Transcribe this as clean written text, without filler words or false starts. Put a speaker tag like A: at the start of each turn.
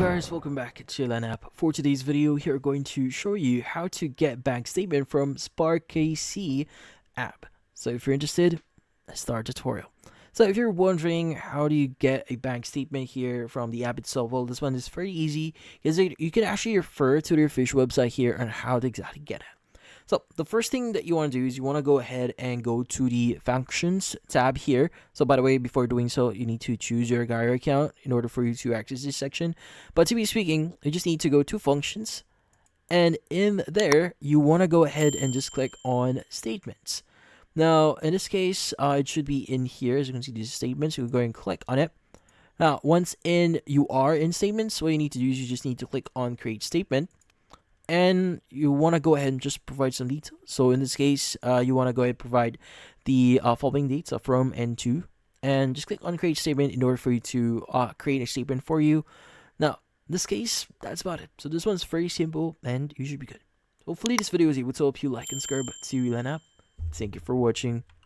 A: guys, welcome back to Lan app. For today's video, here we're going to show you how to get bank statement from Sparkasse app. So if you're interested, let's start the tutorial. So if you're wondering how do you get a bank statement here from the app itself, well, this one is very easy because you can actually refer to the official website here on how to exactly get it. So the first thing that you want to do is you want to go ahead and go to the functions tab here. So by the way, before doing so, you need to choose your Gyro account in order for you to access this section. But to be speaking, you just need to go to functions, and in there you want to go ahead and just click on statements. Now in this case, it should be in here. As you can see, these statements, you go and click on it. Now once you are in statements, what you need to do is you just need to click on create statement. And you want to go ahead and just provide some details. So in this case, you want to go ahead and provide the following dates from and to, and just click on create statement in order for you to create a statement for you. Now, in this case, that's about it. So this one's very simple and you should be good. Hopefully this video was able to help you like and subscribe to Lan app. Thank you for watching.